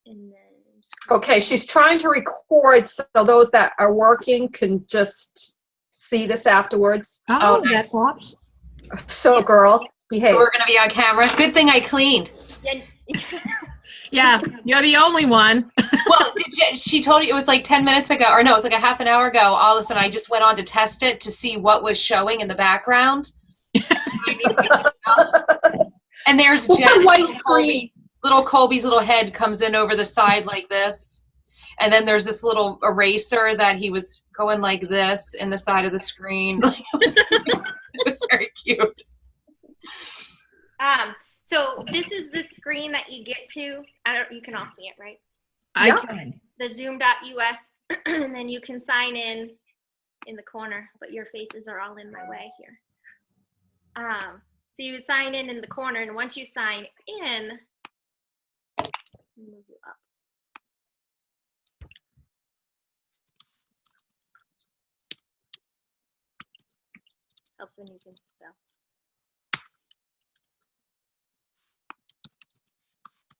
And then Okay, she's trying to record so those that are working can just see this afterwards. Oh, that's awesome. So girls, behave. We're gonna be on camera. Good thing I cleaned. Yeah, you're the only one. Well, she told you it was like 10 minutes ago, or no, it was like a half an hour ago. All of a sudden, I just went on to test it to see what was showing in the background. And there's Jen. White screen. Little Colby's little head comes in over the side like this. And then there's this little eraser that he was going like this in the side of the screen. It was very cute. So this is the screen that you get to. You can all see it, right? I can. The zoom.us, and then you can sign in the corner, but your faces are all in my way here. So you sign in the corner, and once you sign in, move you up. Helps when you can spell.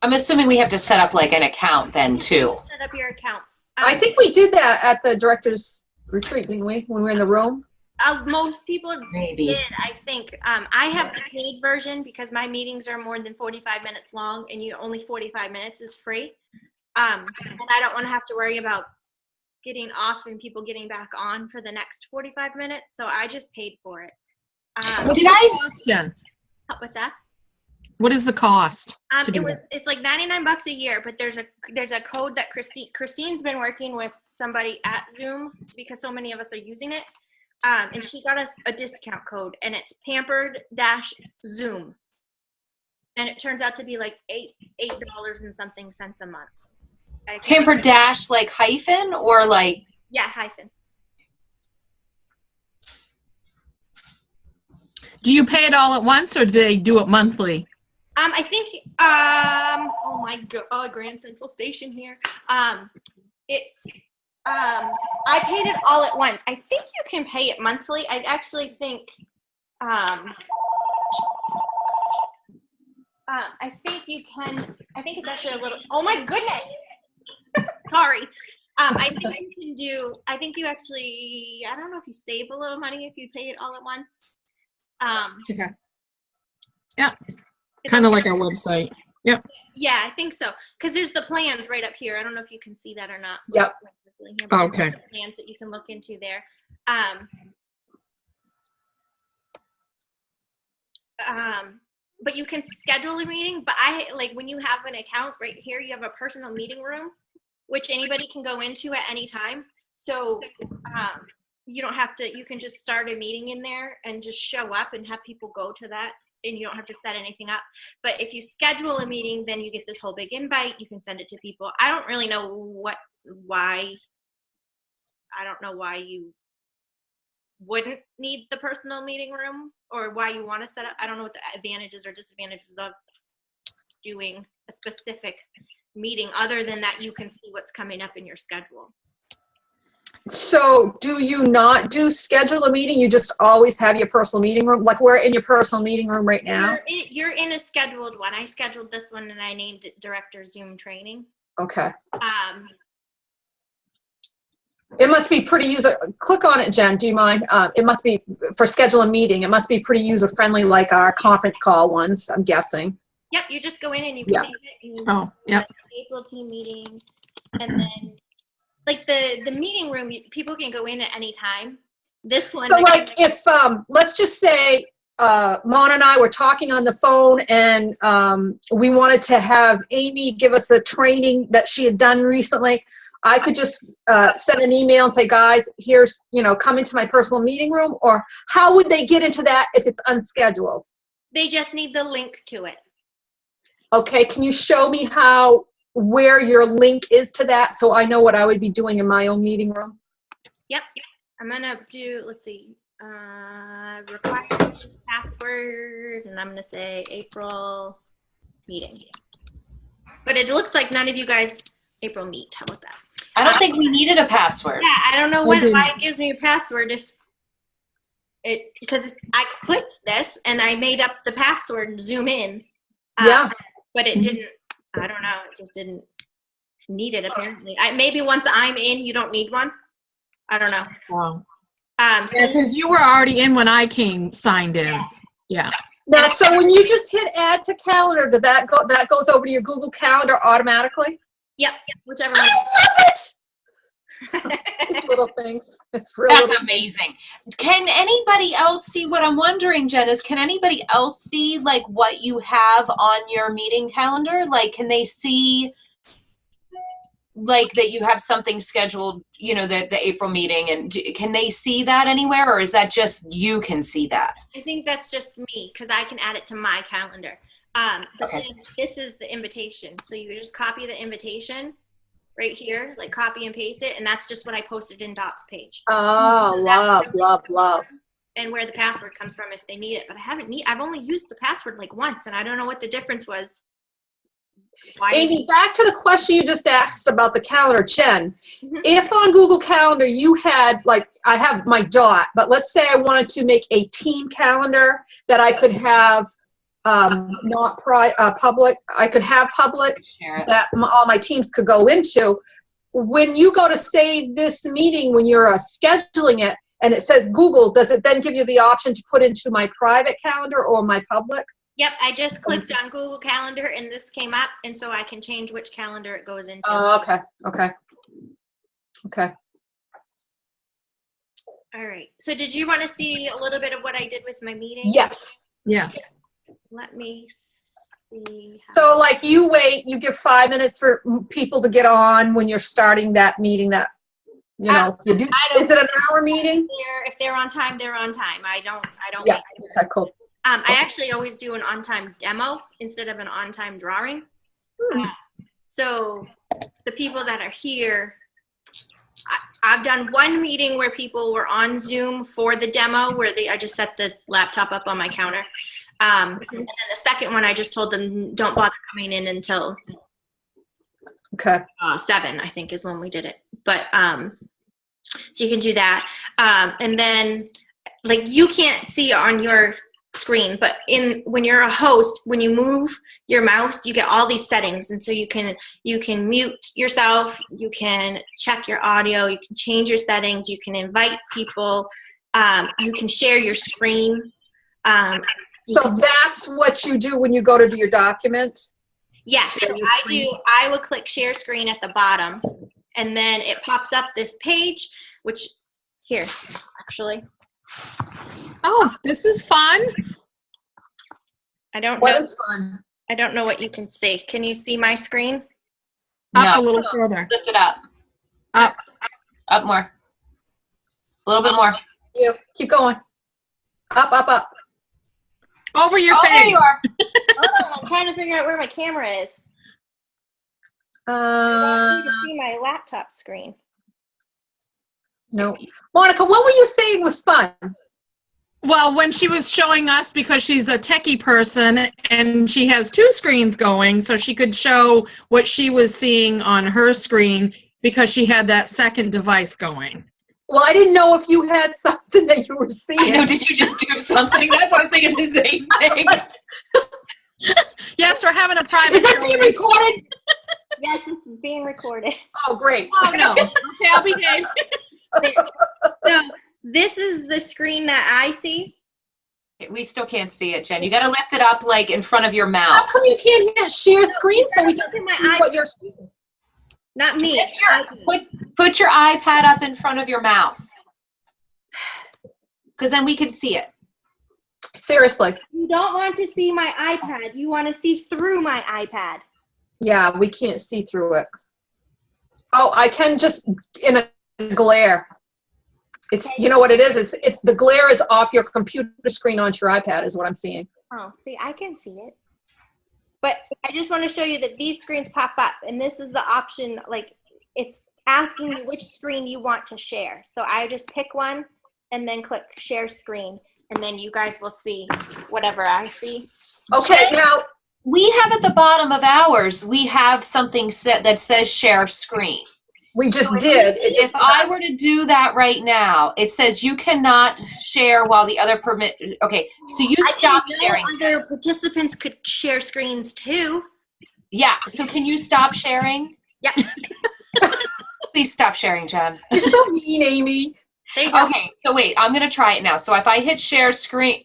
I'm assuming we have to set up like an account then too. Set up your account. I think we did that at the director's retreat, didn't we? When we were in the room. Most people Maybe did, I think. I have the paid version because my meetings are more than 45 minutes long, and only 45 minutes is free. And I don't want to have to worry about getting off and people getting back on for the next 45 minutes, so I just paid for it. What's What's that? What is the cost to do it? It's like $99 a year, but there's a code that Christine's been working with somebody at Zoom because so many of us are using it. And she got us a discount code, and it's Pampered-Zoom. And it turns out to be like $8 and something cents a month. Pampered dash like hyphen or like? Yeah, hyphen. Do you pay it all at once, or do they do it monthly? I think, oh my God, Grand Central Station here. I paid it all at once. I think you can pay it monthly. I actually think, I think you can, I think it's actually a little, oh my goodness. Sorry. I think you can do, I think you actually, I don't know if you save a little money if you pay it all at once. Okay. Yeah. Kind of like our website. Yep. Yeah, I think so. Because there's the plans right up here. I don't know if you can see that or not. Yep. Okay. Plans that you can look into there. But you can schedule a meeting. But when you have an account right here, you have a personal meeting room, which anybody can go into at any time. So you don't have to, you can just start a meeting in there and just show up and have people go to that. And you don't have to set anything up. But if you schedule a meeting, then you get this whole big invite. You can send it to people. I don't really know why you wouldn't need the personal meeting room or why you want to set up. I don't know what the advantages or disadvantages of doing a specific meeting other than that you can see what's coming up in your schedule. So do you not schedule a meeting? You just always have your personal meeting room? Like we're in your personal meeting room right now? You're in a scheduled one. I scheduled this one and I named it Director Zoom Training. Okay. It must be pretty click on it, Jen, do you mind? It must be, for schedule a meeting, it must be pretty user-friendly like our conference call ones, I'm guessing. Yep, you just go in and you can name it. Oh, yep. April team meeting. And then like the meeting room, people can go in at any time. This one. So like if, let's just say Mona and I were talking on the phone and we wanted to have Amy give us a training that she had done recently, I could just send an email and say, guys, here's, come into my personal meeting room, or how would they get into that if it's unscheduled? They just need the link to it. Okay, can you show me where your link is to that so I know what I would be doing in my own meeting room? Yep. I'm going to do, let's see, require password, and I'm going to say April meeting. But it looks like none of you guys, April meet. How about that? I don't think we needed a password. Yeah, I don't know why it gives me a password because I clicked this and I made up the password, zoom in. Yeah. But it didn't, I don't know, it just didn't. need it apparently. Maybe once I'm in, you don't need one. I don't know. Wow. So Yeah, because you were already in when I signed in. Yeah. Now, so when you just hit add to calendar, that goes over to your Google Calendar automatically? yep, whichever I one. love it! It's little things. It's really That's amazing. Can anybody else see what I'm wondering, Jen, is can anybody else see like what you have on your meeting calendar? Like, can they see like that you have something scheduled, you know, the April meeting, and can they see that anywhere, or is that just you can see that? I think that's just me because I can add it to my calendar. But Okay. then this is the invitation. So you just copy the invitation right here, like copy and paste it, and that's just what I posted in Dot's page. Oh, love. And where the password comes from if they need it. But I've only used the password like once, and I don't know what the difference was. Why? Amy, back to the question you just asked about the calendar, Jen. Mhm. If on Google Calendar you had, like, I have my Dot, but let's say I wanted to make a team calendar that I could have not public, I could have public Share it. that all my teams could go into. When you go to save this meeting, when you're scheduling it, and it says Google, does it then give you the option to put into my private calendar or my public? Yep, I just clicked on Google Calendar and this came up, and so I can change which calendar it goes into. Oh, okay. All right. So did you want to see a little bit of what I did with my meeting? Yes. Yes. Let me see. So like you give 5 minutes for people to get on when you're starting that meeting that, you know, you do. I don't- Is it an hour meeting? If they're on time, they're on time. I don't. Yeah, okay, cool. I actually always do an on-time demo instead of an on-time drawing. So the people that are here, I've done one meeting where people were on Zoom for the demo where I just set the laptop up on my counter. And then the second one, I just told them, don't bother coming in until Okay. 7, I think is when we did it. But so you can do that. And then like you can't see on your screen, but when you're a host, when you move your mouse, you get all these settings, and so you can mute yourself, you can check your audio, you can change your settings, you can invite people, you can share your screen. So that's what you do when you go to do your document? Yeah, so Share your screen. I will click share screen at the bottom, and then it pops up this page, which here, actually. Oh, this is fun. I don't What know. is fun? I don't know what you can see. Can you see my screen? Up No. a little further. Lift it up. Up. Up more. A little bit more. You keep going. Up. Over your Oh, face. there you are. Oh, I'm trying to figure out where my camera is. I want you to see my laptop screen. No. Monica, what were you saying was fun? Well, when she was showing us, because she's a techie person and she has 2 screens going, so she could show what she was seeing on her screen because she had that second device going. Well, I didn't know if you had something that you were seeing. I know. Did you just do something? That's what I was thinking the same thing. Yes, we're having a Is private this show. being recorded? Yes, this is being recorded. Oh, great. Oh, no. Okay, I'll behave. So this is the screen that I see. We still can't see it, Jen. You got to lift it up like in front of your How mouth. come you can't hit share screen so we can Look at my see what your screen is? Not me. Lift put your iPad up in front of your mouth, because then we can see it. Seriously. You don't want to see my iPad. You want to see through my iPad. Yeah, we can't see through it. Oh, I can just in a glare. It's, you know what it is? It's the glare is off your computer screen onto your iPad is what I'm seeing. Oh, see, I can see it. But I just want to show you that these screens pop up, and this is the option, like, it's asking you which screen you want to share. So I just pick one and then click share screen, and then you guys will see whatever I see. Okay, now, We have at the bottom of ours, we have something set that says share screen. we just did. It If just, I were to do that right now, it says you cannot share while the other permit. Okay, so you I stop didn't know sharing. other participants could share screens too. Yeah, so can you stop sharing? Yeah. Please stop sharing, Jen. You're so mean, Amy. There you go. Okay, so wait, I'm gonna try it now. So if I hit share screen,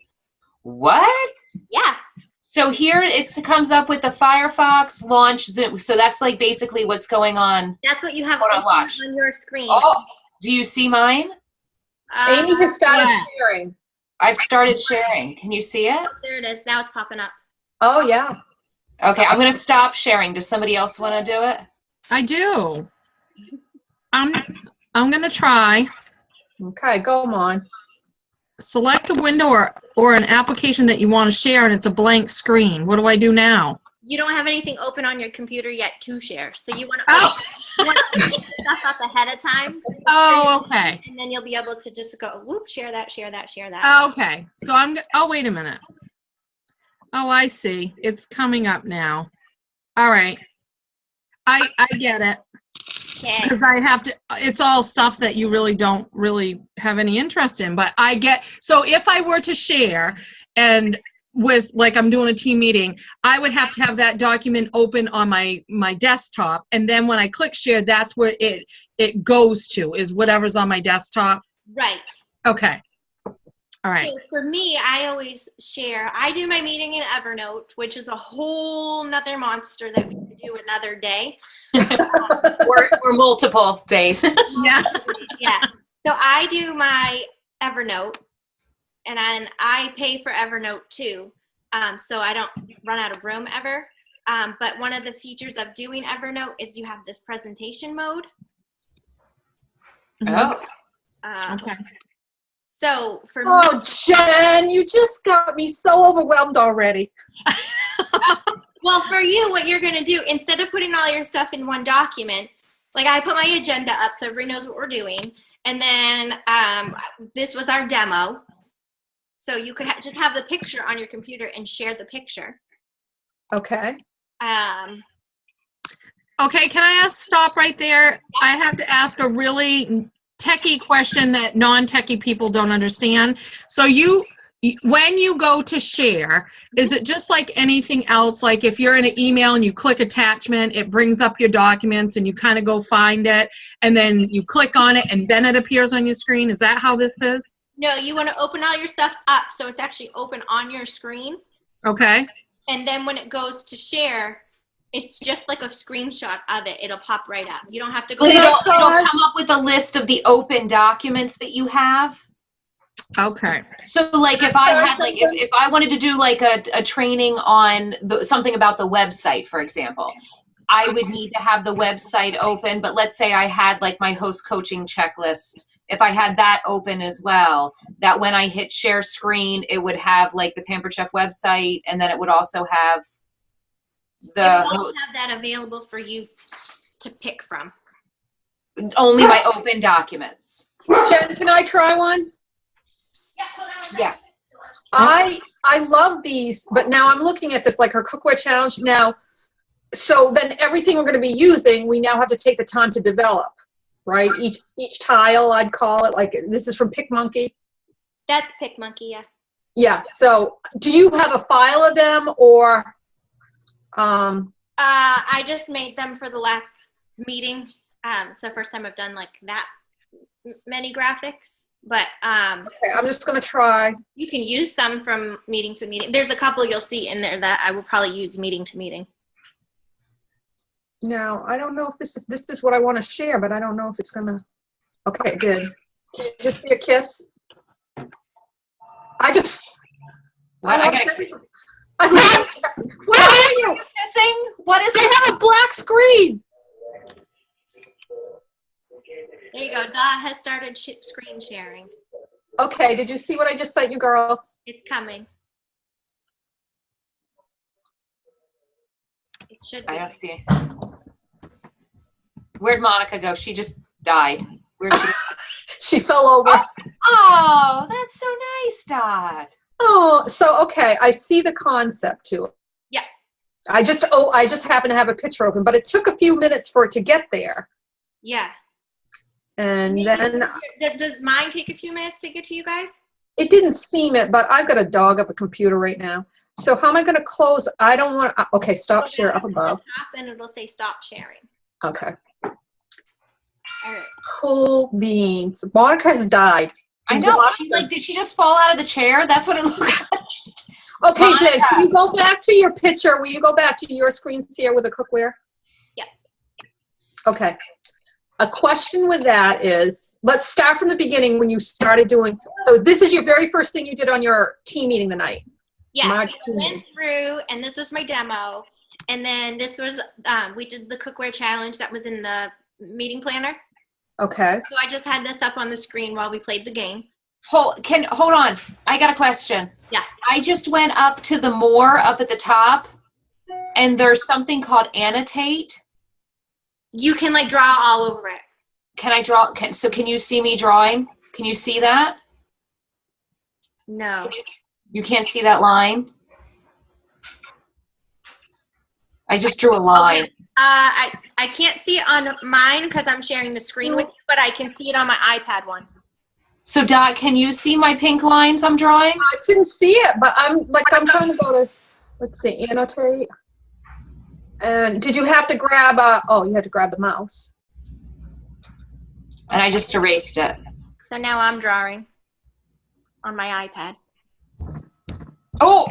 what? Yeah. So here it comes up with the Firefox launch Zoom. So that's like basically what's going on. That's what you have Hold on, open watch. on your screen. Oh, do you see mine? Amy has started yeah. sharing. I've started sharing. Can you see it? There it is. Now it's popping up. Oh, yeah. Okay, I'm gonna stop sharing. Does somebody else want to do it? I do. I'm gonna try. Okay, go on. Select a window or an application that you want to share, and it's a blank screen. What do I do now? You don't have anything open on your computer yet to share. So you want to Oh, pick stuff up ahead of time, oh, okay. and then you'll be able to just go, whoop, share that, share that, share that. Okay. So oh, wait a minute. Oh, I see. It's coming up now. All right. I get it. Okay. Because I have to, it's all stuff that you really don't really have any interest in, but I get, so if I were to share and with, like I'm doing a team meeting, I would have to have that document open on my desktop. And then when I click share, that's where it goes to, is whatever's on my desktop. Right. Okay. All right. So for me, I always share. I do my meeting in Evernote, which is a whole nother monster that we could do another day. Or multiple days. Yeah. Yeah. So I do my Evernote, and then I pay for Evernote too. So I don't run out of room ever. But one of the features of doing Evernote is you have this presentation mode. Oh. Okay. So for me, Oh, Jen, you just got me so overwhelmed already. well, for you, what you're going to do, instead of putting all your stuff in one document, like I put my agenda up so everybody knows what we're doing. And then this was our demo. So you could just have the picture on your computer and share the picture. Okay. Okay, can I stop right there? I have to ask a really techie question that non-techie people don't understand. So when you go to share, is it just like anything else? Like if you're in an email and you click attachment, it brings up your documents and you kind of go find it and then you click on it and then it appears on your screen? Is that how this is? No, you want to open all your stuff up so it's actually open on your screen. Okay. And then when it goes to share, it's just like a screenshot of it. It'll pop right up. You don't have to go. It'll come up with a list of the open documents that you have. Okay. So like if I had like if I wanted to do like a training on something about the website, for example, I would need to have the website open. But let's say I had like my host coaching checklist. If I had that open as well, that when I hit share screen, it would have like the Pampered Chef website, and then it would also have the It won't host. have that available for you to pick from. Only my open documents. Jen, can I try one? Yeah, hold on a second. Yeah. I love these, but now I'm looking at this like her cookware challenge now. So then everything we're going to be using, we now have to take the time to develop, right? Each tile, I'd call it, like this is from PicMonkey. That's PicMonkey, yeah. Yeah. So do you have a file of them or? I just made them for the last meeting. It's the first time I've done like that many graphics, but Okay, I'm just going to try. you can use some from meeting to meeting. There's a couple you'll see in there that I will probably use meeting to meeting. Now, I don't know if this is what I want to share, but I don't know if it's going to. Okay, good. Can you just see a kiss? What? Where are you? Missing? What is They it? have a black screen. There you go. Dot has started screen sharing. Okay, did you see what I just sent you, girls? It's coming. It should be. I don't see it. Where'd Monica go? She just died. Where'd she? She fell over. Oh, that's so nice, Dot. Oh, so okay, I see the concept to it. Yeah. I just happen to have a picture open, but it took a few minutes for it to get there. Yeah. And then Does mine take a few minutes to get to you guys? it didn't seem it, but I've got a dog up a computer right now. So how am I going to close? I don't want, okay, stop share up above. Top and it'll say stop sharing. Okay. All right. Cool beans. Monica's died. I know. She did she just fall out of the chair? That's what it looked like. Okay, Jen, Monica. can you go back to your picture? Will you go back to your screen share with the cookware? Yeah. Okay. A question with that is, let's start from the beginning when you started doing, so this is your very first thing you did on your team meeting tonight. Yes, March I went through, and this was my demo. And then this was, we did the cookware challenge that was in the meeting planner. Okay. So I just had this up on the screen while we played the game. Hold on. I got a question. Yeah. I just went up to the more up at the top, and there's something called annotate. You can like draw all over it. Can I draw? Can you see me drawing? Can you see that? No. You can't see that line? I just drew a line. Okay. I can't see it on mine because I'm sharing the screen with you, but I can see it on my iPad one. So Dot, can you see my pink lines I'm drawing? I couldn't see it, but I'm trying to go to, let's see, annotate. And did you have to grab you had to grab the mouse. And I just erased it. So now I'm drawing on my iPad. Oh,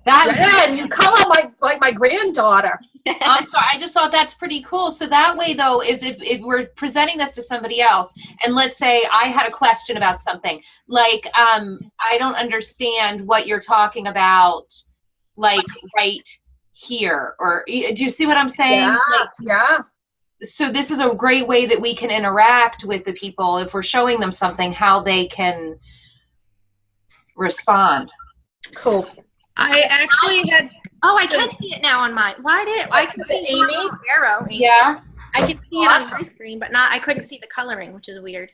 that was Jen, you color like my granddaughter. I'm sorry. I just thought that's pretty cool. So that way, though, is if we're presenting this to somebody else, and let's say I had a question about something, like I don't understand what you're talking about, like right here, or do you see what I'm saying? Yeah, Like, yeah. so this is a great way that we can interact with the people if we're showing them something, how they can respond. Cool. I actually had, Oh, I can see it now on mine. Why did I can see Amy? the arrow? Yeah. I can see it on my screen, but I couldn't see the coloring, which is weird.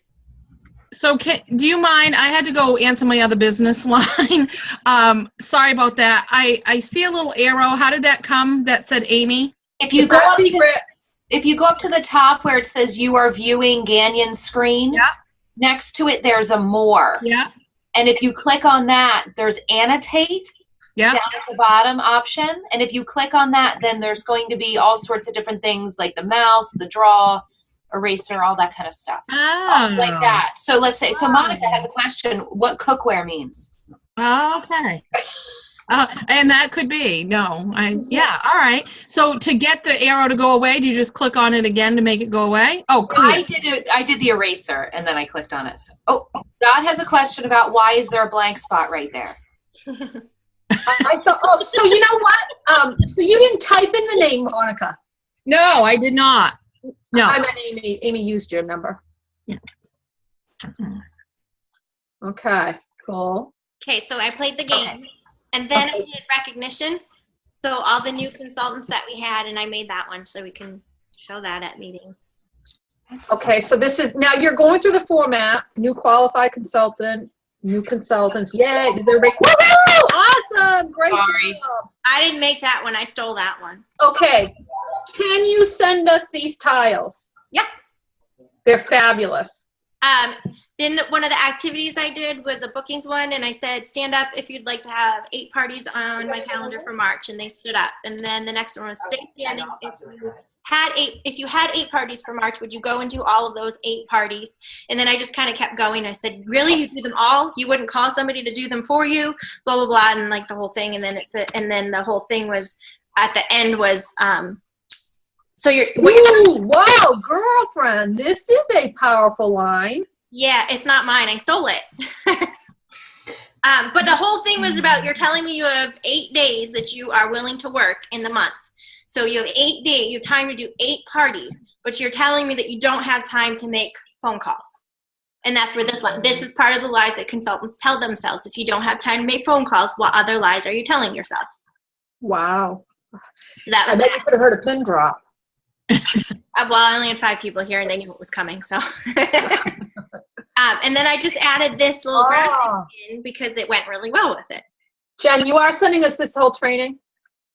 so do you mind, I had to go answer my other business line. Sorry about that. I see a little arrow. How did that come that said Amy? If you go up to the top where it says you are viewing Ganyan's screen, Yeah. next to it there's a more. Yeah. And if you click on that, there's annotate Yeah. down at the bottom option. And if you click on that, then there's going to be all sorts of different things like the mouse, the draw, eraser, all that kind of stuff. Oh. Like that. So let's say, so Monica has a question, what cookware means. Okay. And that could be, yeah, all right. So to get the arrow to go away, do you just click on it again to make it go away? Oh, clear. I did the eraser and then I clicked on it. So, Dot has a question about why is there a blank spot right there? I thought, so you know what? So you didn't type in the name, Monica. No, I did not. No. I meant Amy. Amy used your number. Yeah. Okay, cool. Okay, so I played the game, and then I did recognition. So all the new consultants that we had, and I made that one so we can show that at meetings. Okay, so this is, now you're going through the format, new qualified consultant, new consultants, yay, did everybody, woohoo, awesome, great Sorry. job. I didn't make that one, I stole that one. Okay, can you send us these tiles? Yeah. They're fabulous. Then one of the activities I did was a bookings one, and I said, stand up if you'd like to have 8 parties on my calendar for March, and they stood up. And then the next one was stay standing if you had 8 parties for March, would you go and do all of those 8 parties? And then I just kind of kept going. I said, really, you do them all? You wouldn't call somebody to do them for you? Blah blah blah, and like the whole thing. And then the whole thing was at the end was so you're Ooh, wow, girlfriend, this is a powerful line. yeah, it's not mine. I stole it. But the whole thing was about you're telling me you have 8 days that you are willing to work in the month. So you have 8 days, you have time to do 8 parties, but you're telling me that you don't have time to make phone calls. And that's where this is part of the lies that consultants tell themselves. If you don't have time to make phone calls, what other lies are you telling yourself? Wow. So that I was bet you could have heard a pin drop. well, I only had 5 people here and they knew it was coming, so. And then I just added this little graphic in because it went really well with it. Jen, you are sending us this whole training?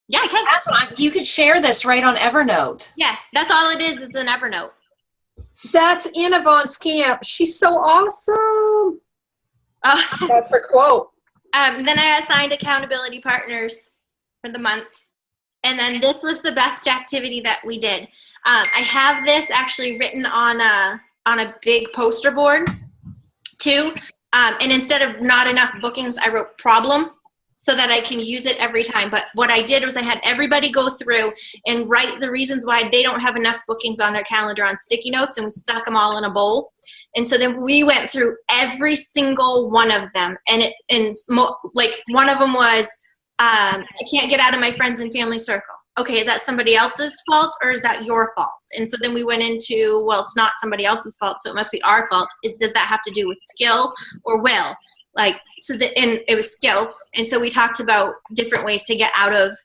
Yeah, I can. That's what you could share this right on Evernote. Yeah, that's all it is. It's an Evernote. That's Anna Von Scamp. She's so awesome. Oh. That's her quote. Then I assigned accountability partners for the month. And then this was the best activity that we did. I have this actually written on a big poster board too. And instead of not enough bookings, I wrote problem so that I can use it every time. But what I did was I had everybody go through and write the reasons why they don't have enough bookings on their calendar on sticky notes, and we stuck them all in a bowl. And so then we went through every single one of them. Like one of them was, I can't get out of my friends and family circle. Okay, is that somebody else's fault or is that your fault? And so then we went into, well, it's not somebody else's fault, so it must be our fault. Does that have to do with skill or will? And it was skill. And so we talked about different ways to get out of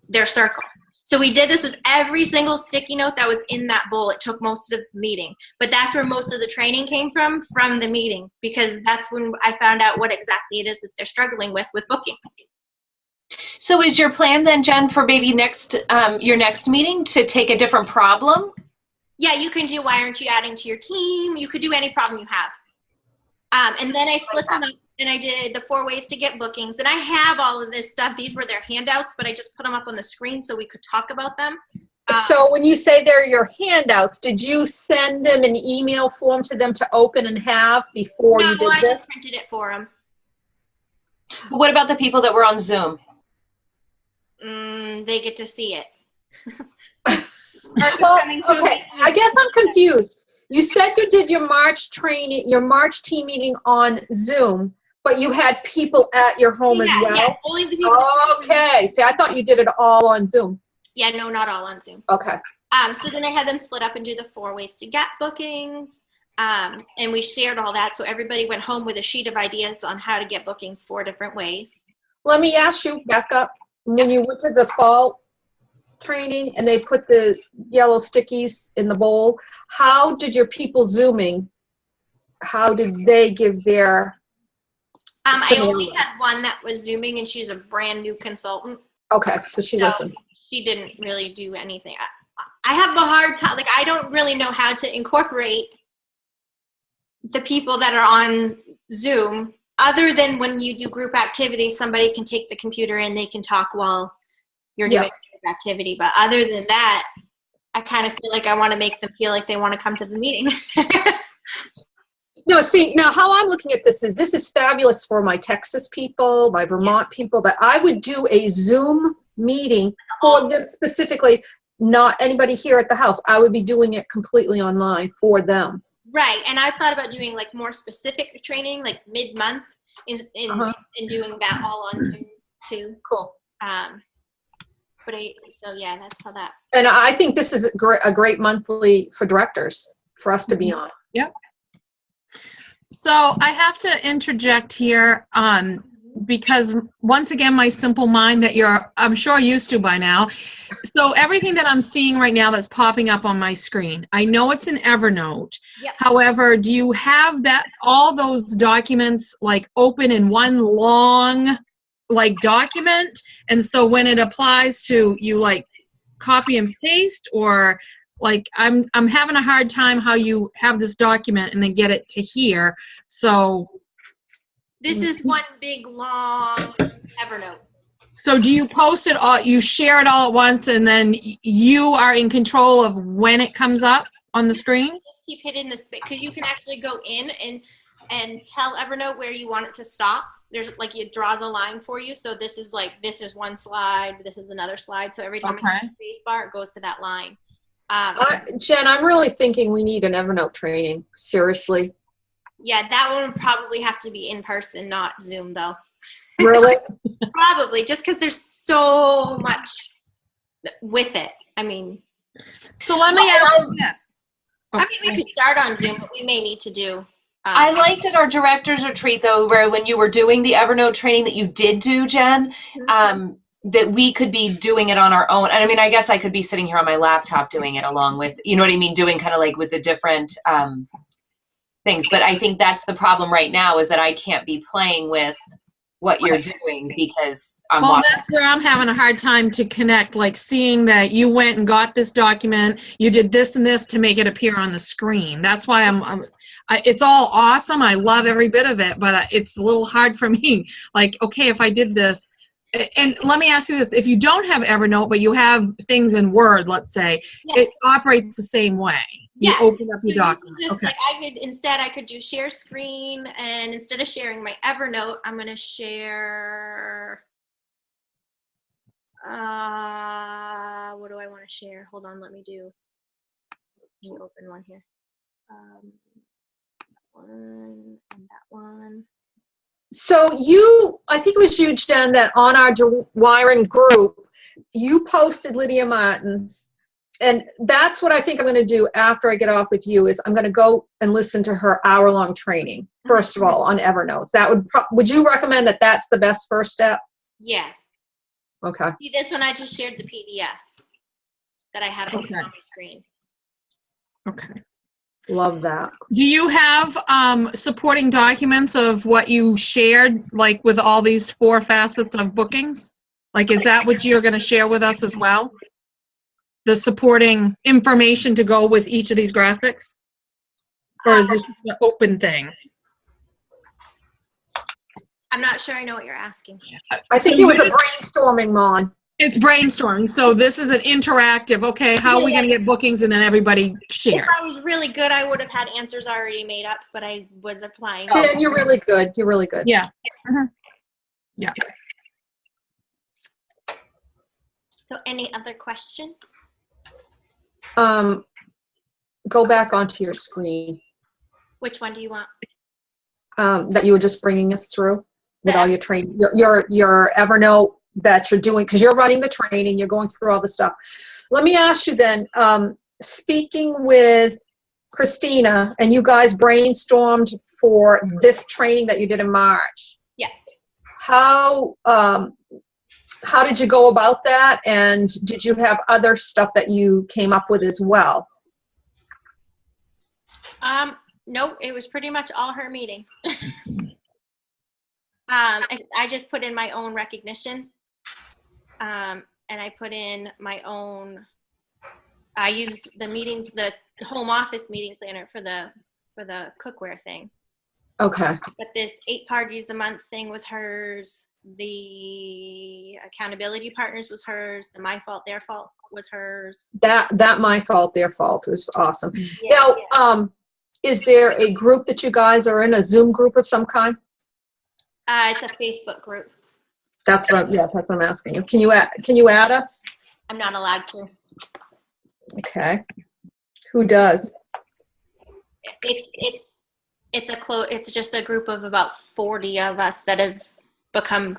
their circle. So we did this with every single sticky note that was in that bowl. It took most of the meeting. But that's where most of the training came from the meeting, because that's when I found out what exactly it is that they're struggling with bookings. So is your plan then, Jen, for maybe your next meeting to take a different problem? Yeah, you can do why aren't you adding to your team? You could do any problem you have. And then I split them up and I did the 4 ways to get bookings. And I have all of this stuff. These were their handouts, but I just put them up on the screen so we could talk about them. So when you say they're your handouts, did you send them an email form to them to open and have before you did this? No, I just printed it for them. What about the people that were on Zoom? They get to see it. Well, okay, I guess I'm confused. You said you did your March team meeting on Zoom, but you had people at your home as well? Yeah, only the people. Okay, see, I thought you did it all on Zoom. Yeah, no, not all on Zoom. Okay. So then I had them split up and do the 4 ways to get bookings. And we shared all that. So everybody went home with a sheet of ideas on how to get bookings 4 different ways. Let me ask you, back up. When you went to the fall training and they put the yellow stickies in the bowl, how did your people Zooming, how did they give their... I only had one that was Zooming, and she's a brand new consultant. Okay, so she listened. She didn't really do anything. I have a hard time, I don't really know how to incorporate the people that are on Zoom, other than when you do group activities, somebody can take the computer and they can talk while you're doing group activity. But other than that, I kind of feel like I want to make them feel like they want to come to the meeting. No, see, now how I'm looking at this is fabulous for my Texas people, my Vermont people, that I would do a Zoom meeting for them specifically, not anybody here at the house. I would be doing it completely online for them. Right, and I've thought about doing more specific training, mid-month, in doing that all on Zoom too. Cool. So yeah, that's how that. And I think this is a great monthly for directors for us to be on. Yep. So I have to interject here because once again, my simple mind that I'm sure used to by now. So everything that I'm seeing right now that's popping up on my screen, I know it's in Evernote. Yep. However, do you have all those documents open in one long document? And so when it applies to you, copy and paste, or I'm having a hard time how you have this document and then get it to here. So this is one big long Evernote. So do you post it all, you share it all at once, and then you are in control of when it comes up on the screen? Just keep hitting this because you can actually go in and tell Evernote where you want it to stop. There's it draws a line for you. So this is this is one slide, this is another slide. So every time I hit the space bar, it goes to that line. Jen, I'm really thinking we need an Evernote training. Seriously. Yeah, that one would probably have to be in person, not Zoom, though. Really? Probably, just because there's so much with it. I mean. So let me ask you this. We could start on Zoom, but we may need to do. I liked at our director's retreat, though, where when you were doing the Evernote training that you did do, Jen, that we could be doing it on our own. And I mean, I guess I could be sitting here on my laptop doing it along with, you know what I mean, doing kind of with the different things. But I think that's the problem right now, is that I can't be playing with what you're doing because I'm watching. That's where I'm having a hard time to connect, seeing that you went and got this document, you did this and this to make it appear on the screen. That's why it's all awesome. I love every bit of it, but it's a little hard for me. Okay, if I did this, And let me ask you this, if you don't have Evernote, but you have things in Word, let's say, Yeah. it operates the same way. You Yeah. open up So your you document. can just, Okay. like, I could do share screen, and instead of sharing my Evernote, I'm gonna share, what do I want to share? Hold on, let me open one here. One and that one. So I think it was you, Jen, that on our wiring group, you posted Lydia Martin's. And that's what I think I'm going to do after I get off with you is I'm going to go and listen to her hour-long training, first of all, on Evernote. That would you recommend that that's the best first step? Yeah. Okay. See, this one I just shared the PDF that I had on Okay. my screen. Okay. Love that. Do you have supporting documents of what you shared, like with all these 4 facets of bookings? Like, is that what you're going to share with us as well? The supporting information to go with each of these graphics? Or is this an open thing? I'm not sure I know what you're asking. I think So it was a brainstorming, Mon. It's brainstorming. So this is an interactive, okay, how are we going to get bookings, and then everybody share? If I was really good, I would have had answers already made up, but I was applying. Jen, you're really good. You're really good. Yeah. Yeah. So any other question? Go back onto your screen Which one do you want? that you were just bringing us through with all your training, your Evernote that you're doing, because you're running the training, you're going through all the stuff. Let me ask you then, speaking with Christina, and you guys brainstormed for this training that you did in March. Yeah. How did you go about that? And did you have other stuff that you came up with as well? Nope, it was pretty much all her meeting. I just put in my own recognition. And I put in my own, I used the home office meeting planner for the cookware thing. Okay. But this 8 parties a month thing was hers. The accountability partners was hers. The my fault, their fault was hers. That my fault, their fault was awesome. Yeah, Now, is there a group that you guys are in, a Zoom group of some kind? it's a Facebook group. That's what I'm asking you. Can you add us? I'm not allowed to. Okay. Who does? It's just a group of about 40 of us that have become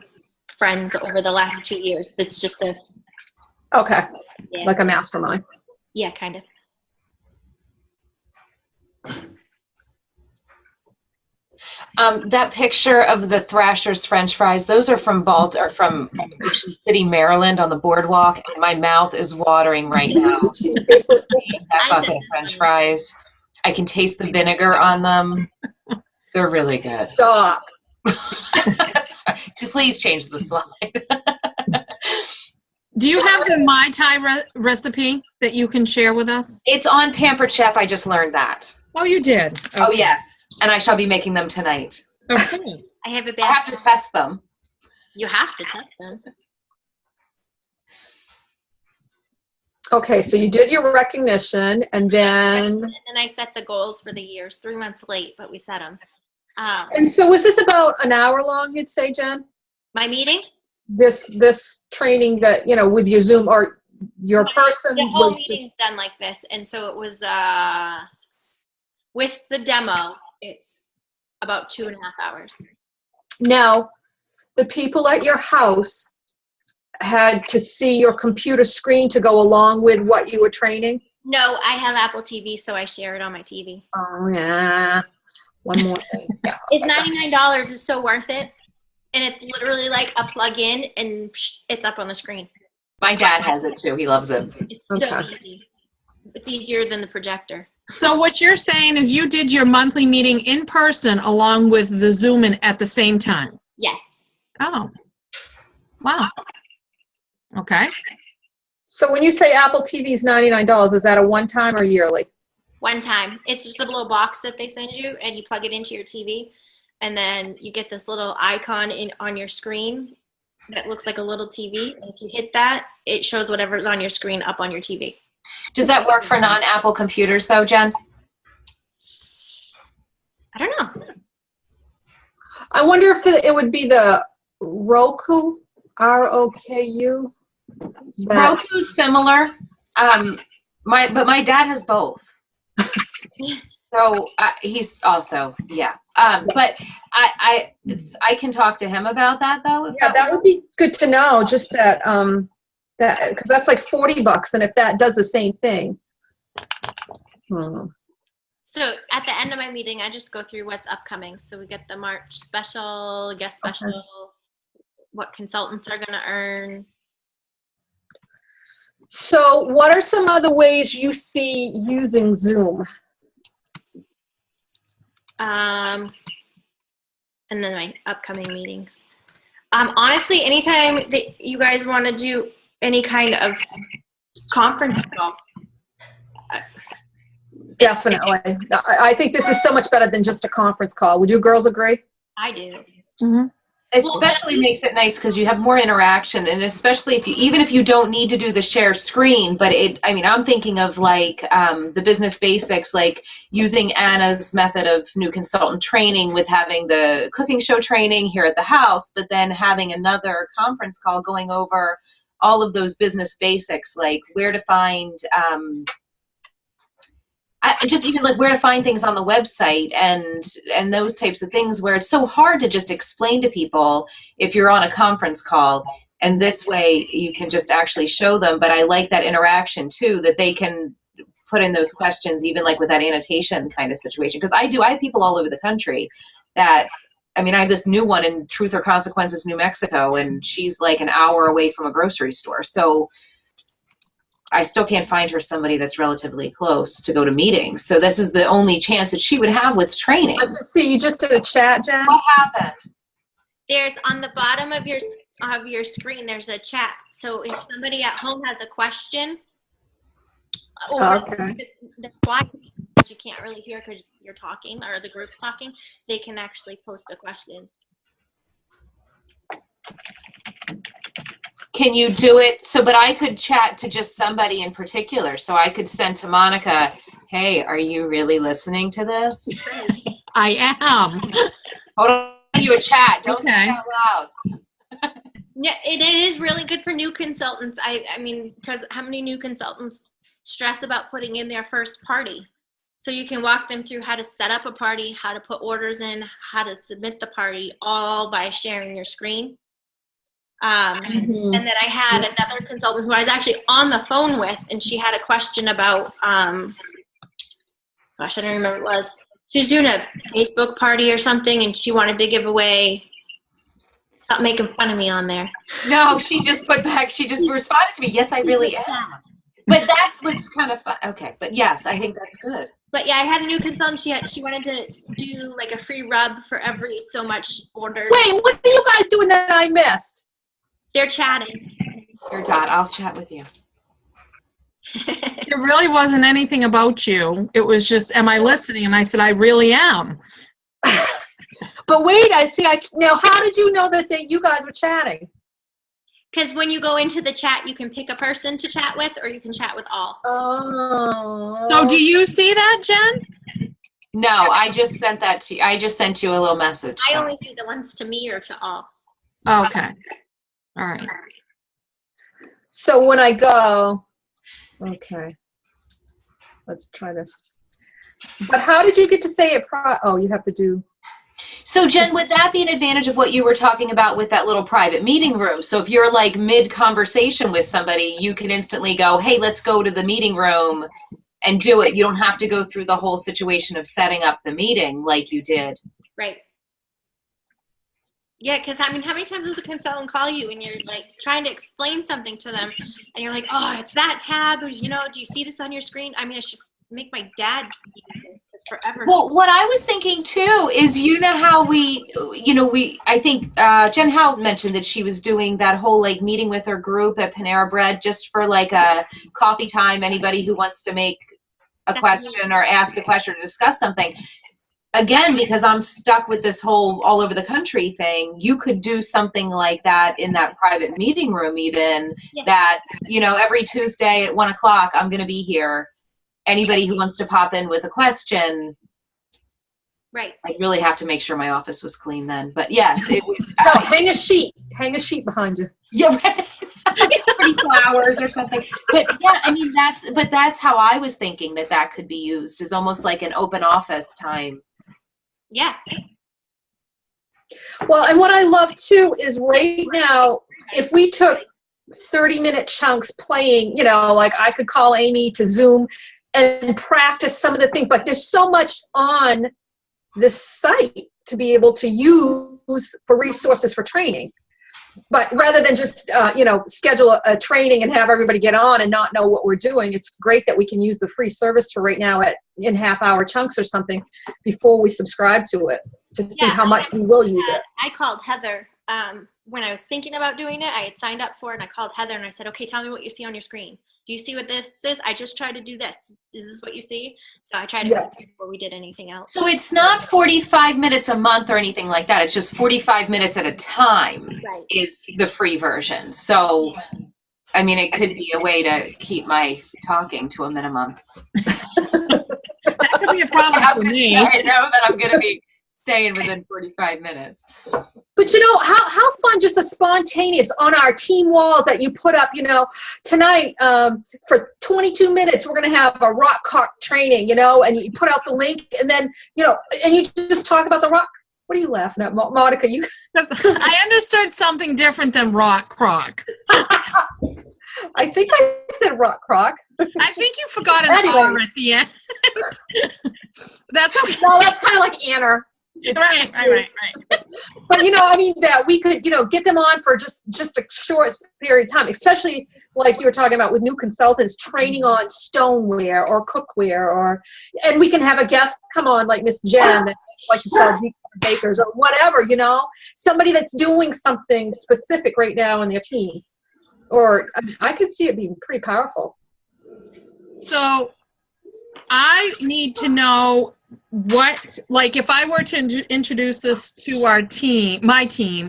friends over the last 2 years. It's just Okay. Yeah. Like a mastermind. Yeah, kind of. That picture of the Thrasher's French fries, those are from Ocean City, Maryland on the boardwalk, and my mouth is watering right now. That bucket of French fries. I can taste the vinegar on them. They're really good. Stop. Sorry. Please change the slide. Do you have the Mai Tai recipe that you can share with us? It's on Pampered Chef. I just learned that. Oh, you did? Okay. Oh, yes. And I shall be making them tonight. Okay. I have a I have to test them. You have to test them. Okay, so you did your recognition, and then. And I set the goals for the years. 3 months late, but we set them. And so was this about an hour long, you'd say, Jen? My meeting? This training that, with your Zoom or your person? The whole was just- meeting's done like this. And so it was, with the demo, it's about 2.5 hours. Now, the people at your house had to see your computer screen to go along with what you were training? No, I have Apple TV, so I share it on my TV. Oh, yeah. One more thing. Yeah. It's $99. It's so worth it. And it's literally like a plug-in, and it's up on the screen. My dad has it too. He loves it. It's so easy. It's easier than the projector. So what you're saying is you did your monthly meeting in person along with the Zoom at the same time? Yes. Oh. Wow. Okay. So when you say Apple TV is $99, is that a one-time or yearly? One time. It's just a little box that they send you, and you plug it into your TV, and then you get this little icon on your screen, that looks like a little TV. And if you hit that, it shows whatever's on your screen up on your TV. Does that work for non-Apple computers though, Jen? I don't know. I wonder if it would be the Roku, R-O-K-U. Roku's similar. But my dad has both. So he's also, yeah. But I can talk to him about that though. Yeah, that would be good to know. Just that, because that's like $40, and if that does the same thing. So at the end of my meeting, I just go through what's upcoming. So we get the March special, guest special, what consultants are going to earn. So what are some other ways you see using Zoom? And then my upcoming meetings. Honestly, anytime that you guys want to do any kind of conference call. Definitely. I think this is so much better than just a conference call. Would you girls agree? I do. Mm-hmm. Especially makes it nice because you have more interaction, and especially even if you don't need to do the share screen, but I'm thinking of like the business basics, like using Anna's method of new consultant training with having the cooking show training here at the house, but then having another conference call going over all of those business basics, like where to find just even like where to find things on the website and those types of things, where it's so hard to just explain to people if you're on a conference call, and this way you can just actually show them. But I like that interaction too, that they can put in those questions, even like with that annotation kind of situation. Because I have people all over the country that, I have this new one in Truth or Consequences, New Mexico, and she's like an hour away from a grocery store. So I still can't find her somebody that's relatively close to go to meetings. So this is the only chance that she would have with training. Let's see, you just did a chat, Jen? What happened? There's on the bottom of your screen, there's a chat. So if somebody at home has a question, or you can't really hear because you're talking or the group's talking, they can actually post a question. Can you do it? So, but I could chat to just somebody in particular. So I could send to Monica, hey, are you really listening to this? I am. Hold on, you a chat. Don't say it out loud. Yeah, it is really good for new consultants. I mean, because how many new consultants stress about putting in their first party? So you can walk them through how to set up a party, how to put orders in, how to submit the party, all by sharing your screen. And then I had another consultant who I was actually on the phone with, and she had a question about, gosh, I don't remember what it was. She was doing a Facebook party or something, and she wanted to give away, stop making fun of me on there. No, she just responded to me, yes, I really am. But that's what's kind of fun. Okay, but yes, I think that's good. But yeah, I had a new consultant. She wanted to do like a free rub for every so much order. Wait, what are you guys doing that I missed? They're chatting. Your dad, I'll chat with you. It really wasn't anything about you. It was just, am I listening? And I said, I really am. But wait, now how did you know that you guys were chatting? Because when you go into the chat, you can pick a person to chat with, or you can chat with all. Oh. So do you see that, Jen? No, I just sent that to you. I just sent you a little message. I only see the ones to me or to all. Okay. All right. So when I go, okay, let's try this. But how did you get to say it? Oh, you have to do. So Jen, would that be an advantage of what you were talking about with that little private meeting room? So if you're like mid-conversation with somebody, you can instantly go, hey, let's go to the meeting room and do it. You don't have to go through the whole situation of setting up the meeting like you did. Right. Yeah, because I mean, how many times does a consultant call you and you're like trying to explain something to them and you're like, oh, it's that tab, or, you know, do you see this on your screen? I mean, I should make my dad do this because forever. Well, what I was thinking too is, you know how I think Jen Howe mentioned that she was doing that whole like meeting with her group at Panera Bread just for like a coffee time, anybody who wants to make a question or ask a question or discuss something. again, because I'm stuck with this whole all over the country thing, you could do something like that in that private meeting room even, Yeah. that, you know, every Tuesday at 1:00, I'm going to be here. Anybody who wants to pop in with a question, Right. I'd really have to make sure my office was clean then. But yes, it would. No, hang a sheet behind you. Yeah, right. Pretty flowers or something. But yeah, I mean, that's how I was thinking that could be used, is almost like an open office time. Yeah. Well, and what I love too is right now, if we took 30-minute chunks playing, you know, like I could call Amy to Zoom and practice some of the things. Like there's so much on this site to be able to use for resources for training. But rather than just, you know, schedule a training and have everybody get on and not know what we're doing, it's great that we can use the free service for right now in half-hour chunks or something before we subscribe to it to see how much we will use it. I called Heather when I was thinking about doing it. I had signed up for it, and I called Heather and I said, okay, tell me what you see on your screen. Do you see what this is? I just tried to do this. Is this what you see? So I tried to do it before we did anything else. So it's not 45 minutes a month or anything like that. It's just 45 minutes at a time is the free version. So, I mean, it could be a way to keep my talking to a minimum. That could be a problem for me. I know that I'm going to be staying within 45 minutes. But you know, how fun, just a spontaneous on our team walls that you put up, you know, tonight for 22 minutes, we're going to have a rock cart training, you know, and you put out the link and then, you know, and you just talk about the rock. What are you laughing at, Monica? I understood something different than rock croc. I think I said rock croc. I think you forgot an R at the end. That's okay. No, that's kind of like Anna. Right. But you know, I mean, that we could, you know, get them on for just a short period of time, especially like you were talking about with new consultants training on stoneware or cookware, and we can have a guest come on like Miss Jen, like you said, bakers or whatever, you know, somebody that's doing something specific right now in their teams. Or I mean, I could see it being pretty powerful. So I need to know what, like if I were to introduce this to our team, my team,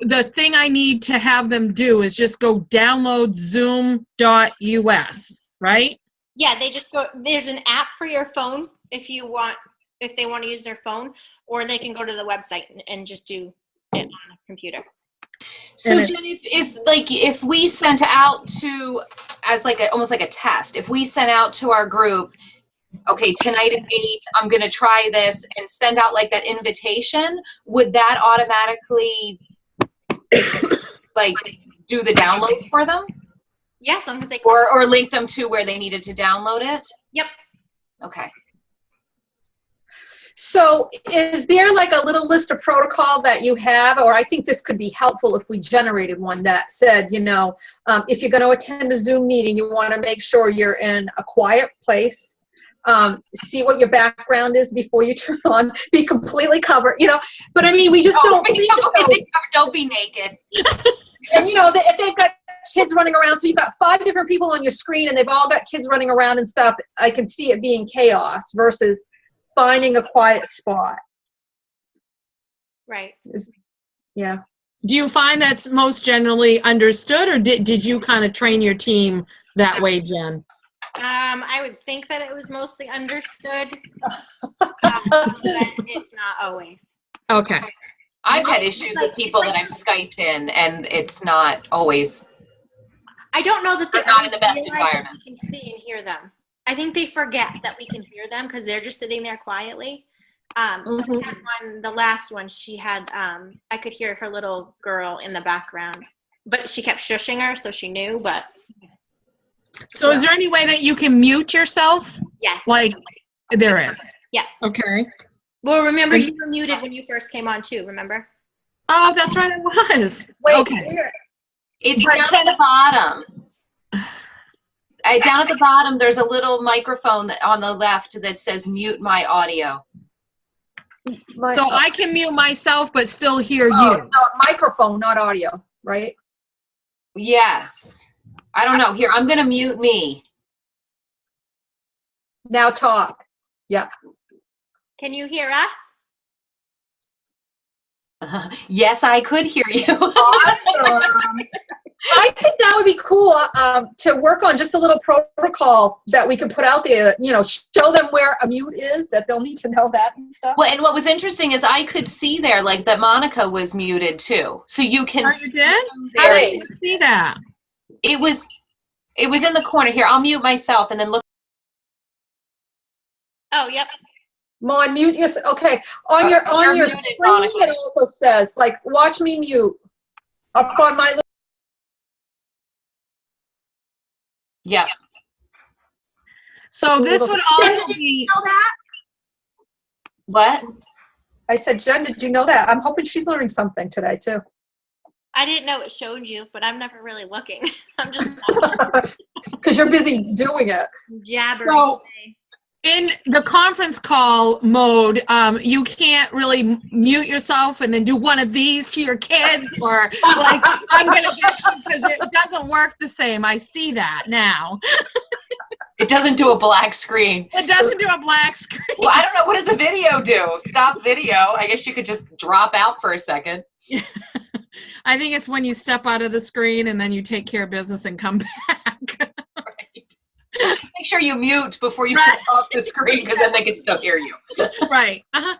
the thing I need to have them do is just go download zoom.us, right? Yeah, they just go, there's an app for your phone if they want to use their phone, or they can go to the website and just do it on the computer. So Jen, if we sent out to, as like almost like a test, if we sent out to our group, okay, tonight at 8, I'm going to try this, and send out like that invitation, would that automatically like do the download for them? Yeah, as long as they or link them to where they needed to download it? Yep. Okay. So is there like a little list of protocol that you have, or I think this could be helpful if we generated one that said, you know, if you're going to attend a Zoom meeting, you want to make sure you're in a quiet place, see what your background is before you turn on, be completely covered, you know, but I mean, we just don't be naked. And you know, if they've got kids running around, so you've got 5 different people on your screen and they've all got kids running around and stuff, I can see it being chaos versus finding a quiet spot. Right. Yeah. Do you find that's most generally understood, or did you kind of train your team that way, Jen? I would think that it was mostly understood, but it's not always. Okay. I've had issues with people that I've Skyped in, and it's not always. I don't know that they're not in the best environment. We can see and hear them. I think they forget that we can hear them because they're just sitting there quietly. So we had the last one, she had, I could hear her little girl in the background, but she kept shushing her, so she knew, but. So is there any way that you can mute yourself? Yes. Like, there is? Yeah. Okay. Well, remember, you were muted when you first came on too, remember? Oh, that's right, it was. Wait, okay. It's down at the bottom. Down at the bottom, there's a little microphone on the left that says mute my audio. So I can mute myself but still hear you. No, microphone, not audio, right? Yes. I don't know. Here, I'm going to mute me. Now talk. Yeah. Can you hear us? Yes, I could hear you. Awesome. I think that would be cool to work on just a little protocol that we can put out there, show them where a mute is, that they'll need to know that and stuff. Well, and what was interesting is I could see there, like, that Monica was muted too. So you can Oh, see you did? there. How did you see that? It was in the corner. Here, I'll mute myself and then look. Oh, yep. Mon, mute yourself. Okay, on your you're muted, screen Monica. it also says, like, watch me mute. Up on my Yeah. So this would also be, know that? What? I said, Jen, did you know that? I'm hoping she's learning something today too. I didn't know it showed you, but I'm never really looking. I'm just Because you're busy doing it. jabbering. So- in the conference call mode, you can't really mute yourself and then do one of these to your kids or like, I'm going to get you because it doesn't work the same. I see that now. It doesn't do a black screen. It doesn't do a black screen. Well, I don't know. What does the video do? Stop video. I guess you could just drop out for a second. I think it's when you step out of the screen and then you take care of business and come back. Just make sure you mute before you Right. step off the screen because then they can still hear you. Right. Uh-huh.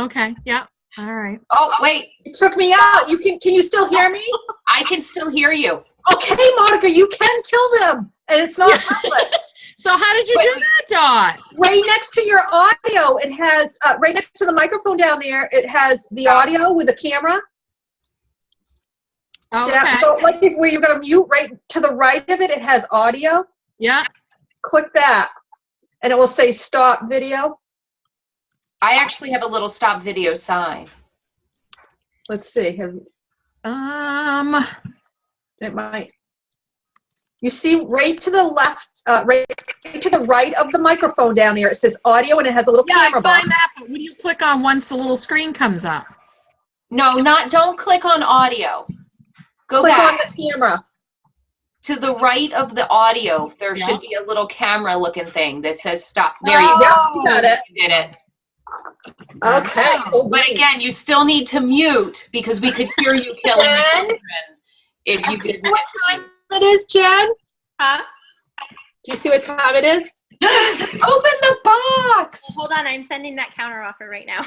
Okay. Yeah. All right. Oh, wait. It took me out. Can you still hear me? I can still hear you. Okay, Monica, you can kill them. And it's not public. So how did you do that, Dot? Right next to your audio, it has, right next to the microphone down there, it has the audio with the camera. Okay. So like where you're going to mute, right to the right of it, it has audio. Yeah. Click that, and it will say stop video. I actually have a little stop video sign. Let's see. It might. You see right to the left, right to the right of the microphone down there, it says audio, and it has a little Yeah, I camera box. find that, but when you click on once the little screen comes up. No, don't click on audio. Go Click on back. the camera. To the right of the audio, there Yeah. should be a little camera looking thing that says stop. There you Oh. go. Yep, you got it. You did it. Okay. Wow. Cool. But again, you still need to mute because we could hear you killing the Jen? children if you Do you did see what time it is, Jen? Huh? Do you see what time it is? Open the box. Hold on, I'm sending that counter offer right now.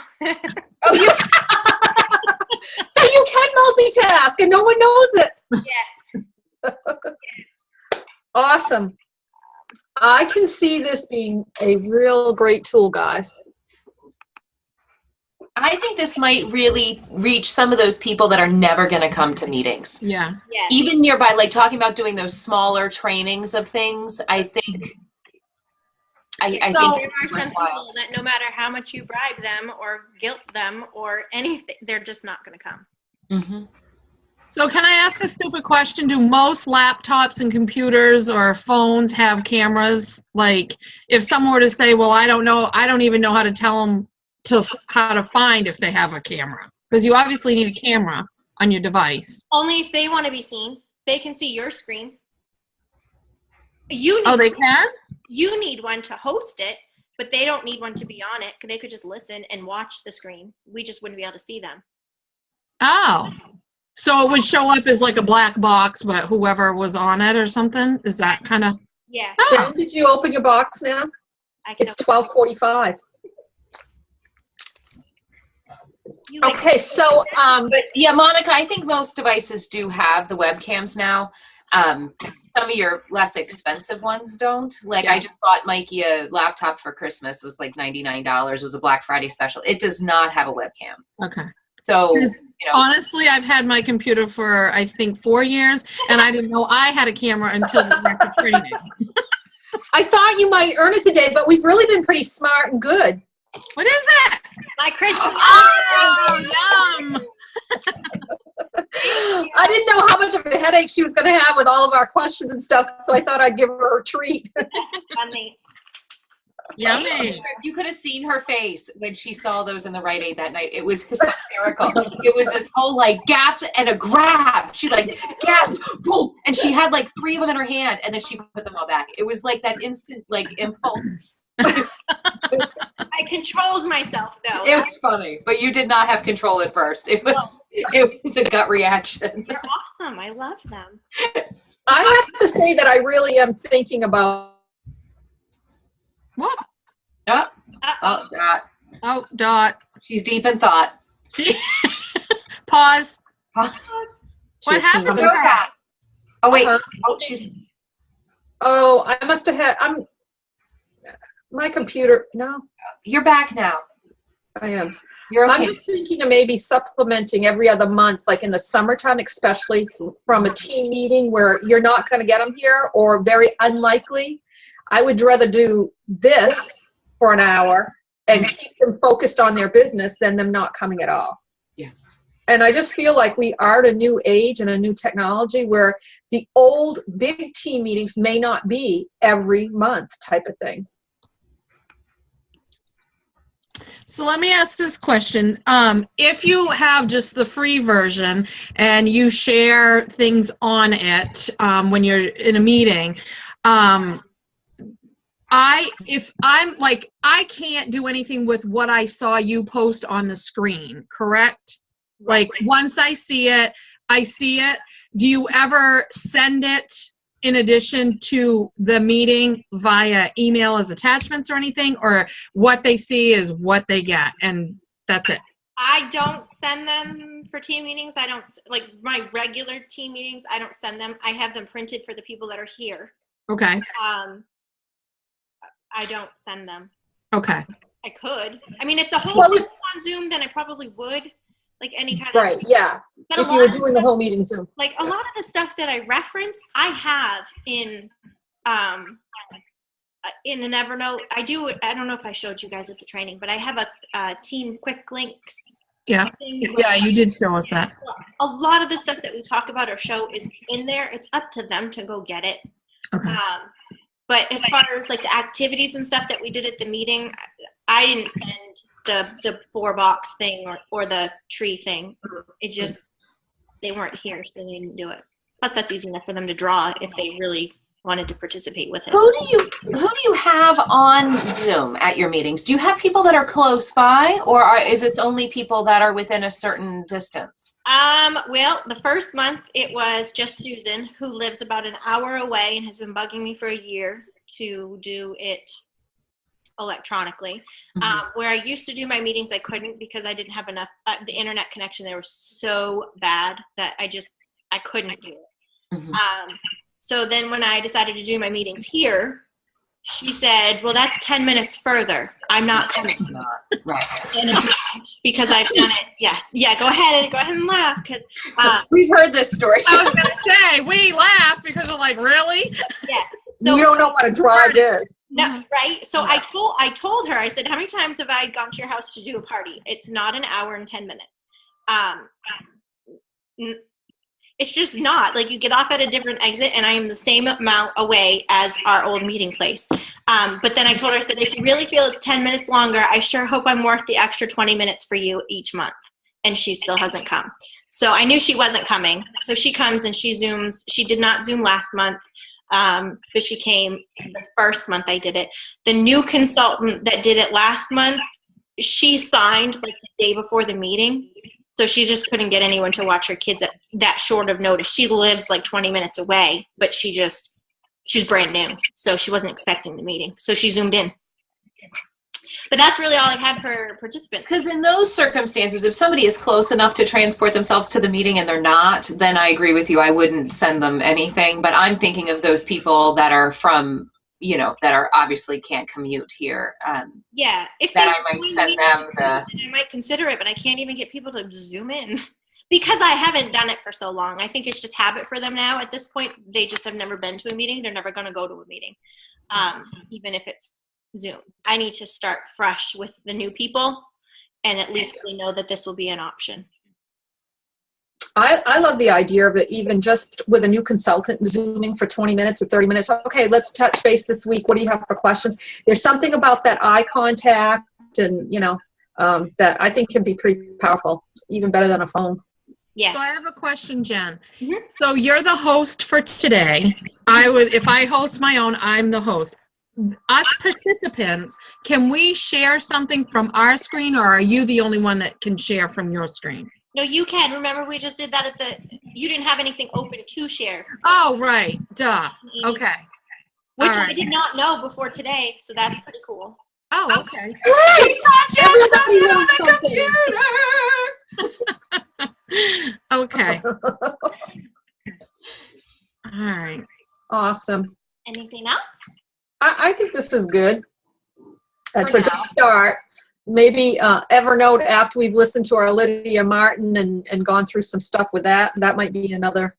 Oh, you So you can multitask, and no one knows it. Yeah. Awesome. I can see this being a real great tool, guys. I think this might really reach some of those people that are never going to come to meetings. Yeah. Yeah. Even nearby, like talking about doing those smaller trainings of things, I think. I So- think There are some people that no matter how much you bribe them or guilt them or anything, they're just not going to come. Mhm. So can I ask a stupid question? Do most laptops and computers or phones have cameras? Like if someone were to say, well, I don't even know how to tell them how to find if they have a camera. Because you obviously need a camera on your device. Only if they want to be seen. They can see your screen. You need, Oh, they can? you need one to host it, but they don't need one to be on it. They could just listen and watch the screen. We just wouldn't be able to see them. Oh. So it would show up as like a black box, but whoever was on it or something? Is that kind of... Yeah. Oh. Jen, did you open your box now? I can It's 12:45. You like- Okay, so But yeah, Monica, I think most devices do have the webcams now. Some of your less expensive ones don't. Like I just bought Mikey a laptop for Christmas. It was like $99. It was a Black Friday special. It does not have a webcam. Okay. So, Because you know, honestly, I've had my computer for, I think, 4 years, and I didn't know I had a camera until the director training. I thought you might earn it today, but we've really been pretty smart and good. What is it? My Christmas. Oh, yum! I didn't know how much of a headache she was going to have with all of our questions and stuff, so I thought I'd give her a treat. Funny. Yummy. you could have seen her face when she saw those in the Rite Aid that night. It was hysterical. It was this whole like gasp and a grab. She like gasped, boom, and she had like 3 of them in her hand, and then she put them all back. It was like that instant like impulse. I control controlled myself though. It was funny, but you did not have control at first. It was a gut reaction. They're awesome. I love them. I have to say that I really am thinking about. What? Oh, Uh-oh. Dot. Oh, Dot. She's deep in thought. Pause. What She's happened to thinking about- her? Dot. Oh wait. Uh-huh. Oh, she's. Oh, I must have had. My computer. No, You're back now. I am. You're I'm okay. just thinking of maybe supplementing every other month, like in the summertime, especially from a team meeting where you're not going to get them here or very unlikely. I would rather do this for an hour and keep them focused on their business than them not coming at all. Yeah. And I just feel like we are at a new age and a new technology where the old big team meetings may not be every month type of thing. So let me ask this question. If you have just the free version and you share things on it when you're in a meeting, I can't do anything with what I saw you post on the screen, correct? Like once I see it. Do you ever send it in addition to the meeting via email as attachments or anything, or what they see is what they get and that's it? I don't send them for team meetings. I don't, like my regular team meetings, I don't send them. I have them printed for the people that are here. Okay. I don't send them. Okay. I could. I mean, if the whole Well, thing was on Zoom, then I probably would. Like any kind of. Right, yeah. But If you were doing the whole meeting Zoom. like a lot of the stuff that I reference, I have in an Evernote. I don't know if I showed you guys at the training, but I have a team quick links. Yeah. thing. Yeah, you did show us that. A lot of the stuff that we talk about or show is in there. It's up to them to go get it. Okay. But as far as like the activities and stuff that we did at the meeting, I didn't send the 4-box thing or the tree thing. It just, they weren't here, so they didn't do it. Plus, that's easy enough for them to draw if they really wanted to participate with it. Who do you have on Zoom at your meetings? Do you have people that are close by, or is this only people that are within a certain distance? Well, the first month it was just Susan, who lives about an hour away and has been bugging me for a year to do it electronically. Where I used to do my meetings, I couldn't because I didn't have enough. The internet connection there was so bad that I couldn't do it. So then when I decided to do my meetings here, she said, well, that's 10 minutes further. I'm not coming. It's not. Right. And it's not because I've done it. Yeah. Go ahead and laugh. Because We've heard this story. I was going to say, we laugh because we're like, really? yeah. So You don't know what a drive is. no, right. So I told her, I said, how many times have I gone to your house to do a party? It's not an hour and 10 minutes. It's just not. Like, you get off at a different exit and I am the same amount away as our old meeting place. But then I told her, I said, if you really feel it's 10 minutes longer, I sure hope I'm worth the extra 20 minutes for you each month. And she still hasn't come. So I knew she wasn't coming. So she comes and she Zooms. She did not Zoom last month, but she came the first month I did it. The new consultant that did it last month, she signed like the day before the meeting. So she just couldn't get anyone to watch her kids at that short of notice. She lives like 20 minutes away, but she's brand new. So she wasn't expecting the meeting. So she Zoomed in. But that's really all I had for participants. Because in those circumstances, if somebody is close enough to transport themselves to the meeting and they're not, then I agree with you. I wouldn't send them anything. But I'm thinking of those people that are from, that are obviously can't commute here. Yeah. If that I might send them I might consider it, but I can't even get people to Zoom in because I haven't done it for so long. I think it's just habit for them now. At this point, they just have never been to a meeting. They're never going to go to a meeting, even if it's Zoom. I need to start fresh with the new people, and at least they know that this will be an option. I love the idea of it, even just with a new consultant Zooming for 20 minutes or 30 minutes. Okay, let's touch base this week. What do you have for questions? There's something about that eye contact and, that I think can be pretty powerful, even better than a phone. Yeah. So I have a question, Jen. Mm-hmm. So you're the host for today. If I host my own, I'm the host. us participants, can we share something from our screen, or are you the only one that can share from your screen? No, you can. Remember, we just did that you didn't have anything open to share. Oh, right. Duh. Okay. Which All I right. did not know before today, so that's pretty cool. Oh, okay. Great! Everybody learned On the something. computer. Okay. All right. Awesome. Anything else? I think this is good. That's For a good now. start. Maybe Evernote, after we've listened to our Lydia Martin and gone through some stuff with that might be another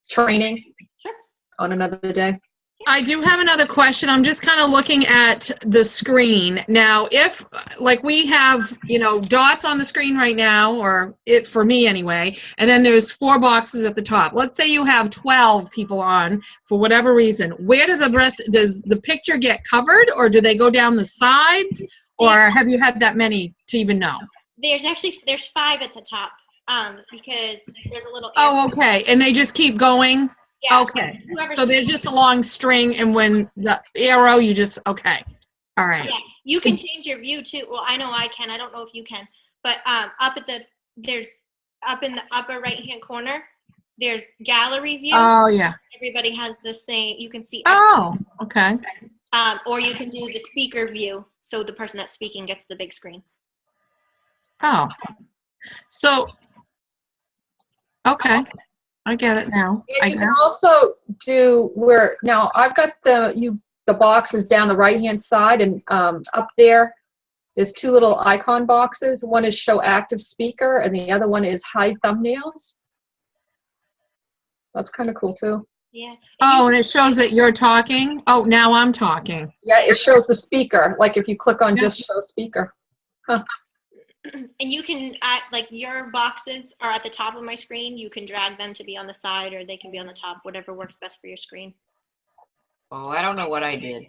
training Sure. on another day. I do have another question. I'm just kind of looking at the screen. Now, if, like, we have, dots on the screen right now, or it for me anyway, and then there's 4 boxes at the top. Let's say you have 12 people on for whatever reason. Where does the picture get covered, or do they go down the sides, or have you had that many to even know? There's 5 at the top, because there's a little. Oh, okay. And they just keep going? Yeah. Okay. Whoever's- So there's just a long string, and when the arrow, you just, okay. All right. Yeah, you can change your view too. Well, I know I can. I don't know if you can, but up in the upper right hand corner, there's gallery view. Oh, yeah. Everybody has the same. You can see. Oh, okay. Or you can do the speaker view, so the person that's speaking gets the big screen. Oh. So, okay. I get it now. And you can also do where, now I've got the boxes down the right-hand side, and up there's 2 little icon boxes. One is show active speaker, and the other one is hide thumbnails. That's kind of cool too. Yeah. Oh, and it shows that you're talking? Oh, now I'm talking. Yeah, it shows the speaker, like if you click on just show speaker. And you can like your boxes are at the top of my screen. You can drag them to be on the side, or they can be on the top, whatever works best for your screen. Oh, I don't know what I did.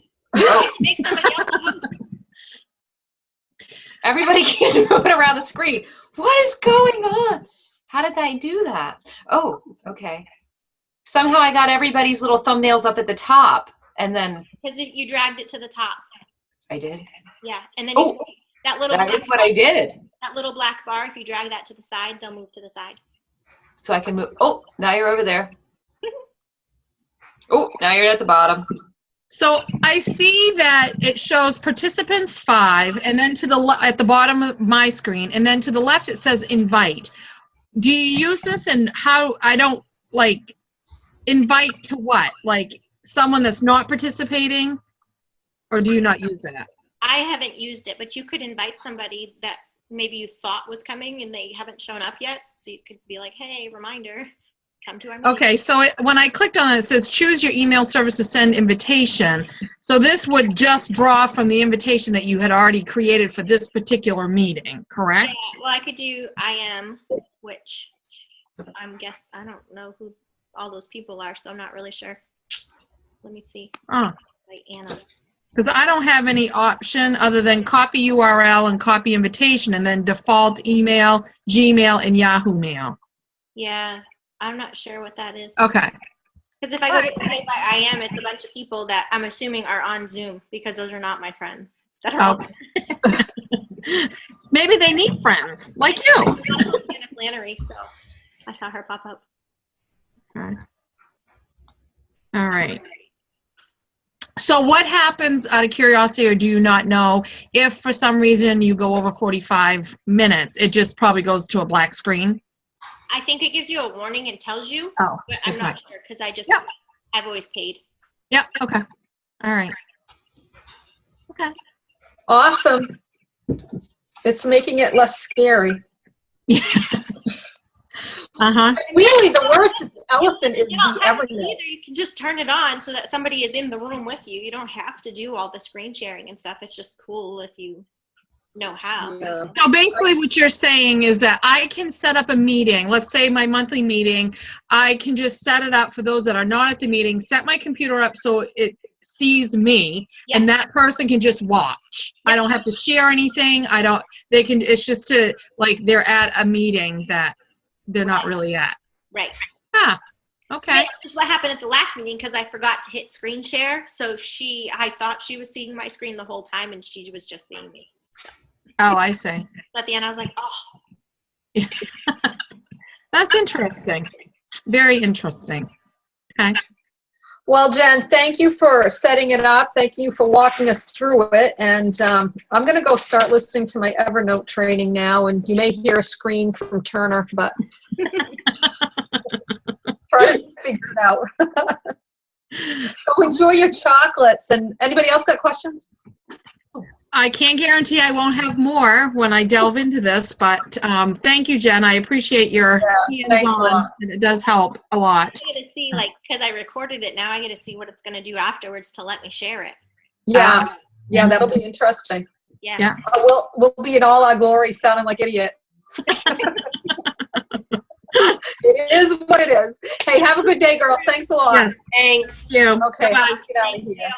Make somebody else a host. Everybody keeps moving around the screen. What is going on? How did I do that? Oh, okay. Somehow I got everybody's little thumbnails up at the top, and then Because you dragged it to the top. I did. Yeah, and then Oh, that little that black is what I did. that little black bar. If you drag that to the side, they'll move to the side. So I can move. Oh, now you're over there. Oh, now you're at the bottom. So I see that it shows participants 5, and then at the bottom of my screen, and then to the left it says invite. Do you use this, and how? I don't, like, invite to what? Like someone that's not participating, or do you not use that? I haven't used it, but you could invite somebody that maybe you thought was coming and they haven't shown up yet. So you could be like, hey, reminder, come to our meeting. Okay, so when I clicked on it, it says choose your email service to send invitation. So this would just draw from the invitation that you had already created for this particular meeting, correct? Yeah, well, I could do IM, which I don't know who all those people are, so I'm not really sure. Let me see. Oh, Like Anna. because I don't have any option other than copy URL and copy invitation, and then default email, Gmail, and Yahoo Mail. Yeah, I'm not sure what that is. Okay. Because if I go to play by IM, it's a bunch of people that I'm assuming are on Zoom, because those are not my friends. That are all Okay. Maybe they need friends, like you. Anna Flannery, so I saw her pop up. Okay. All right. So what happens, out of curiosity, or do you not know, if for some reason you go over 45 minutes, it just probably goes to a black screen? I think it gives you a warning and tells you, Oh, but I'm not okay. sure because Yep. I've always paid. Yep, okay. All right. Okay. Awesome. It's making it less scary. Uh-huh. Really, the worst elephant is You don't the have to Evernote. either. You can just turn it on so that somebody is in the room with you. You don't have to do all the screen sharing and stuff. It's just cool if you know how. Yeah. So basically what you're saying is that I can set up a meeting, let's say my monthly meeting, I can just set it up for those that are not at the meeting, set my computer up so it sees me, and that person can just watch. I don't have to share anything. It's just they're at a meeting that they're not really at. Right. Ah, Okay. This is what happened at the last meeting because I forgot to hit screen share. So I thought she was seeing my screen the whole time and she was just seeing me. Oh, I see. At the end, I was like, oh. That's interesting. Very interesting. Okay. Well, Jen, thank you for setting it up. Thank you for walking us through it. And I'm going to go start listening to my Evernote training now. And you may hear a scream from Turner, but try to figure it out. So enjoy your chocolates. And anybody else got questions? I can't guarantee I won't have more when I delve into this, but thank you, Jen. I appreciate your thanks a hands-on, lot. and it does help a lot. I get to see, like, because I recorded it now, I get to see what it's going to do afterwards to let me share it. Yeah, that'll be interesting. Yeah. Yeah. We'll be in all our glory sounding like idiots. It is what it is. Hey, have a good day, girls. Thanks a lot. Yes. Thanks. Thank you. Okay, Bye-bye. let's get out of Thank here. you.